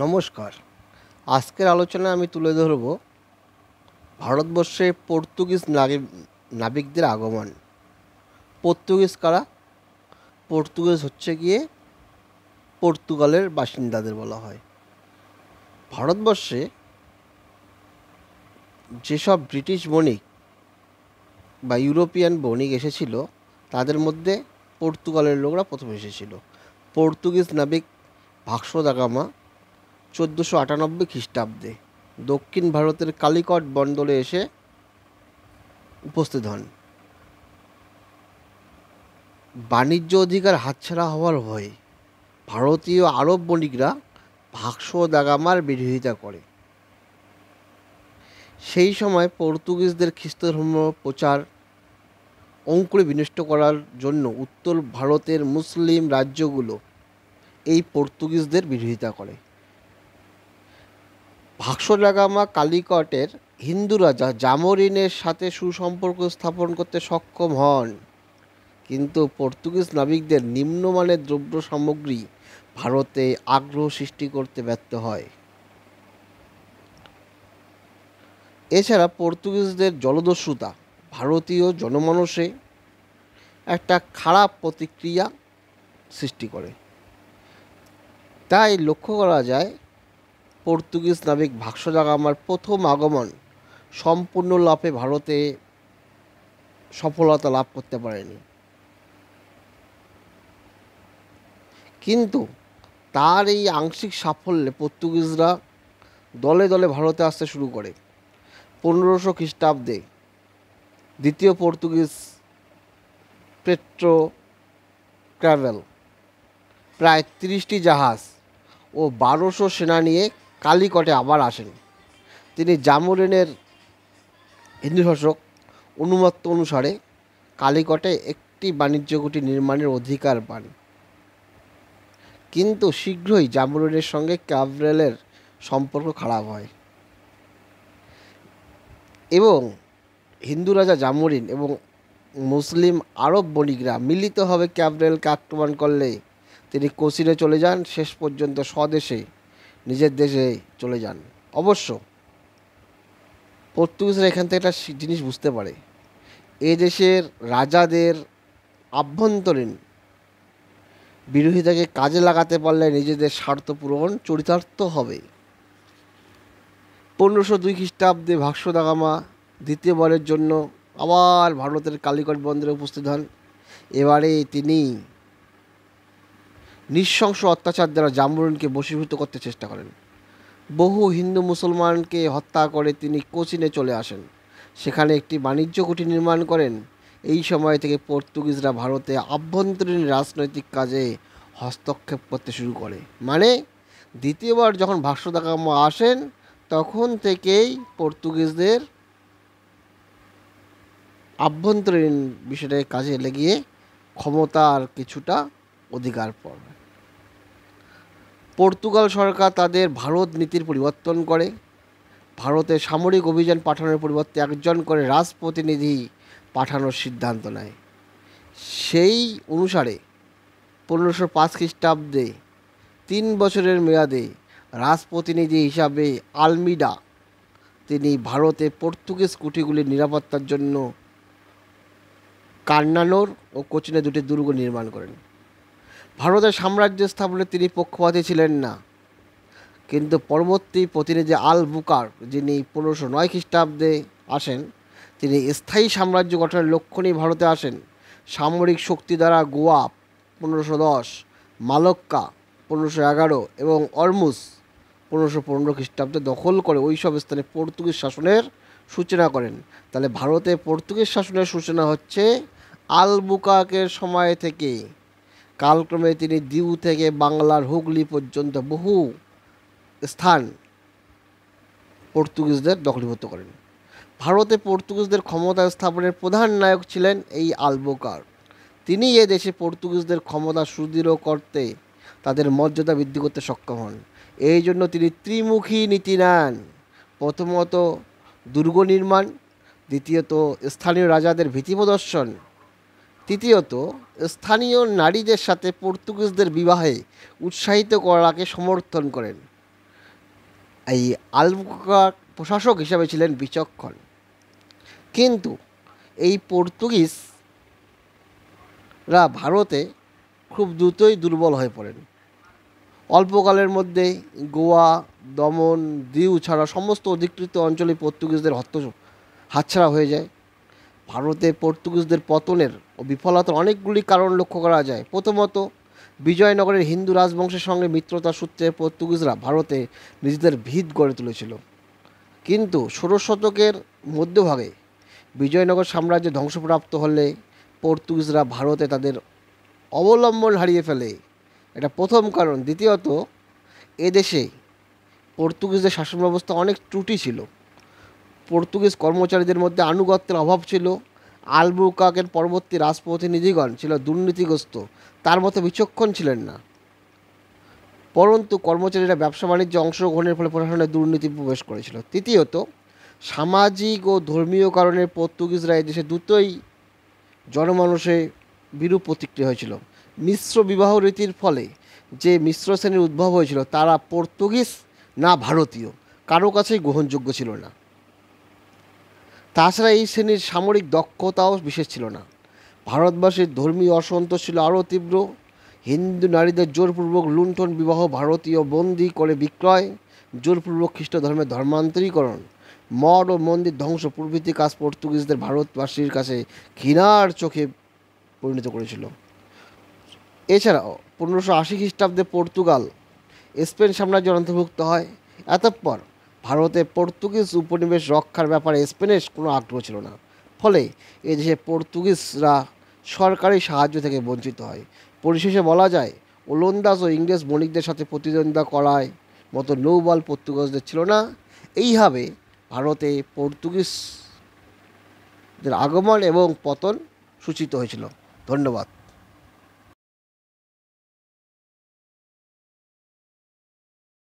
নমস্কার। আজকের আলোচনায় আমি তুলে ধরব ভারতবর্ষে পর্তুগিজ নাবিকদের আগমন। পর্তুগিজ কারা? পর্তুগিজ হচ্ছে গিয়ে পর্তুগালের বাসিন্দাদের বলা হয়। ভারতবর্ষে যেসব ব্রিটিশ বণিক বা ইউরোপিয়ান বণিক এসেছিল তাদের মধ্যে পর্তুগালের লোকরা প্রথম এসেছিল। পর্তুগিজ নাবিক ভাস্কো দা গামা 1498 খ্রিস্টাব্দে দক্ষিণ ভারতের কালিকট বন্দরে এসে উপস্থিত হন। বাণিজ্য অধিকার হাতছাড়া হওয়ার ভয়ে ভারতীয় আরব বণিকরা ভাস্কো দা গামার বিরোধিতা করে। সেই সময় পর্তুগিজদের খ্রিস্ট ধর্ম প্রচার অঙ্কুরে বিনষ্ট করার জন্য উত্তর ভারতের মুসলিম রাজ্যগুলো এই পর্তুগিজদের বিরোধিতা করে। ভাস্কো দা গামা কালিকটের হিন্দু রাজা জামোরিনের সাথে সুসম্পর্ক স্থাপন করতে সক্ষম হন, কিন্তু পর্তুগিজ নাবিকদের নিম্নমানের দ্রব্য সামগ্রী ভারতে আগ্রহ সৃষ্টি করতে ব্যর্থ হয়। এছাড়া পর্তুগিজদের জলদস্যুতা ভারতীয় জনমানসে একটা খারাপ প্রতিক্রিয়া সৃষ্টি করে। তাই লক্ষ্য করা যায় পর্তুগিজ নাবিক ভাস্কো দা গামার প্রথম আগমন সম্পূর্ণ লাভে ভারতে সফলতা লাভ করতে পারেনি, কিন্তু তার এই আংশিক সাফল্যে পর্তুগিজরা দলে দলে ভারতে আসতে শুরু করে। 1500 খ্রিস্টাব্দে দ্বিতীয় পর্তুগিজ পেট্রো ক্রাভেল প্রায় 30টি জাহাজ ও 1200 সেনা নিয়ে কালিকটে আবার আসেন। তিনি জামোরিনের হিন্দু শাসক অনুমত অনুসারে কালিকটে একটি বাণিজ্য ঘাঁটি নির্মাণের অধিকার পান, কিন্তু শীঘ্রই জামোরিনের সঙ্গে ক্রাভেলের সম্পর্ক খারাপ হয় এবং হিন্দু রাজা জামোরিন এবং মুসলিম আরব বণিকরা মিলিতভাবে ক্রাভেলকে আক্রমণ করলে তিনি কোচিনে চলে যান, শেষ পর্যন্ত স্বদেশে নিজের দেশে চলে যান। অবশ্য পর্তুগিজরা এখান থেকে একটা জিনিস বুঝতে পারে, এ দেশের রাজাদের আভ্যন্তরীণ বিরোধিতাকে কাজে লাগাতে পারলে নিজেদের স্বার্থ পূরণ চরিতার্থ হবে। 1502 খ্রিস্টাব্দে ভাস্কো দা গামা দ্বিতীয়বারের জন্য আবার ভারতের কালিকট বন্দরে উপস্থিত হন। এবারে তিনি নৃশংস অত্যাচার দ্বারা জামোরিনকে বশীভূত করতে চেষ্টা করেন। বহু হিন্দু মুসলমানকে হত্যা করে তিনি কোচিনে চলে আসেন, সেখানে একটি বাণিজ্য ঘাঁটি নির্মাণ করেন। এই সময় থেকে পর্তুগিজরা ভারতে আভ্যন্তরীণ রাজনৈতিক কাজে হস্তক্ষেপ করতে শুরু করে। মানে দ্বিতীয়বার যখন ভাস্কো দা গামা আসেন তখন থেকেই পর্তুগিজদের আভ্যন্তরীণ বিষয়ে কাজে লেগিয়ে ক্ষমতার কিছুটা অধিকার পাবে। পর্তুগাল সরকার তাদের ভারত নীতির পরিবর্তন করে। ভারতে সামরিক অভিযান পাঠানোর পরিবর্তে একজন করে রাজপ্রতিনিধি পাঠানোর সিদ্ধান্ত নেয়। সেই অনুসারে 1505 খ্রিস্টাব্দে 3 বছরের মেয়াদে রাজপ্রতিনিধি হিসাবে আলমিডা তিনি ভারতে পর্তুগিজ কুঠিগুলির নিরাপত্তার জন্য কান্নানোর ও কোচিনে 2টি দুর্গ নির্মাণ করেন। ভারতের সাম্রাজ্য স্থাপনে তিনি পক্ষপাতী ছিলেন না, কিন্তু পরবর্তী প্রতিনিধি আল বুকার যিনি 1509 খ্রিস্টাব্দে আসেন, তিনি স্থায়ী সাম্রাজ্য গঠনের লক্ষ্য নিয়ে ভারতে আসেন। সামরিক শক্তি দ্বারা গোয়া 1510, মালক্কা 1511 এবং অরমুজ 1515 খ্রিস্টাব্দে দখল করে ওই সব স্থানে পর্তুগিজ শাসনের সূচনা করেন। তাহলে ভারতে পর্তুগিজ শাসনের সূচনা হচ্ছে আল বুকাকের সময় থেকে। কালক্রমে তিনি দিউ থেকে বাংলার হুগলি পর্যন্ত বহু স্থান পর্তুগিজদের দখলীভূত করেন। ভারতে পর্তুগিজদের ক্ষমতা স্থাপনের প্রধান নায়ক ছিলেন এই আলবুকার। তিনি এ দেশে পর্তুগিজদের ক্ষমতা সুদৃঢ় করতে তাদের মর্যাদা বৃদ্ধি করতে সক্ষম হন। এই জন্য তিনি ত্রিমুখী নীতি নেন। প্রথমত দুর্গ নির্মাণ, দ্বিতীয়ত স্থানীয় রাজাদের ভীতি প্রদর্শন, তৃতীয়ত স্থানীয় নারীদের সাথে পর্তুগিজদের বিবাহে উৎসাহিত করাকে সমর্থন করেন। এই আলবুকার প্রশাসক হিসাবে ছিলেন বিচক্ষণ, কিন্তু এই পর্তুগিজরা ভারতে খুব দ্রুতই দুর্বল হয়ে পড়েন। অল্পকালের মধ্যে গোয়া, দমন, দিউ ছাড়া সমস্ত অধিকৃত অঞ্চলে পর্তুগিজদের হাতছাড়া হয়ে যায়। ভারতে পর্তুগিজদের পতনের ও বিফলতার অনেকগুলি কারণ লক্ষ্য করা যায়। প্রথমত, বিজয়নগরের হিন্দু রাজবংশের সঙ্গে মিত্রতার সূত্রে পর্তুগিজরা ভারতে নিজেদের ভিত গড়ে তুলেছিল। কিন্তু ১৬শ শতকের মধ্যভাগে বিজয়নগর সাম্রাজ্য ধ্বংসপ্রাপ্ত হলে পর্তুগিজরা ভারতে তাদের অবলম্বন হারিয়ে ফেলে। এটা প্রথম কারণ। দ্বিতীয়ত, এদেশে পর্তুগিজদের শাসন ব্যবস্থা অনেক ত্রুটি ছিল। পর্তুগিজ কর্মচারীদের মধ্যে আনুগত্যের অভাব ছিল। আলবুকাকের পরবর্তী রাজপ্রতিনিধিগণ ছিল দুর্নীতিগ্রস্ত, তার মতো বিচক্ষণ ছিলেন না। পরন্তু কর্মচারীরা ব্যবসা বাণিজ্যে অংশগ্রহণের ফলে প্রশাসনে দুর্নীতি প্রবেশ করেছিল। তৃতীয়ত, সামাজিক ও ধর্মীয় কারণে পর্তুগিজরা এদেশে দ্রুতই জনমানুষে বিরূপ প্রতিক্রিয়া হয়েছিল। মিশ্র বিবাহ রীতির ফলে যে মিশ্র শ্রেণীর উদ্ভব হয়েছিল তারা পর্তুগিজ না ভারতীয় কারো কাছেই গ্রহণযোগ্য ছিল না। তাছাড়া এই শ্রেণীর সামরিক দক্ষতাও বিশেষ ছিল না। ভারতবাসীর ধর্মীয় অসন্তোষ ছিল আরও তীব্র। হিন্দু নারীদের জোরপূর্বক লুণ্ঠন, বিবাহ, ভারতীয় বন্দী করে বিক্রয়, জোরপূর্বক খ্রিস্ট ধর্মের ধর্মান্তরীকরণ, মঠ ও মন্দির ধ্বংস প্রভৃতি কাজ পর্তুগিজদের ভারতবাসীর কাছে ঘৃণার চোখে পরিণত করেছিল। এছাড়াও ১৫৮০ খ্রিস্টাব্দে পর্তুগাল স্পেন সাম্রাজ্যের অন্তর্ভুক্ত হয়। এতঃপর ভারতে পর্তুগিজ উপনিবেশ রক্ষার ব্যাপারে স্পেনের কোনো আগ্রহ ছিল না। ফলে এদেশে পর্তুগিজরা সরকারি সাহায্য থেকে বঞ্চিত হয়। পরিশেষে বলা যায়, ওলন্দাজ ও ইংরেজ বণিকদের সাথে প্রতিদ্বন্দ্বিতা করার মতো নৌবল পর্তুগিজদের ছিল না। এইভাবে ভারতে পর্তুগিজদের আগমন এবং পতন সূচিত হয়েছিল। ধন্যবাদ।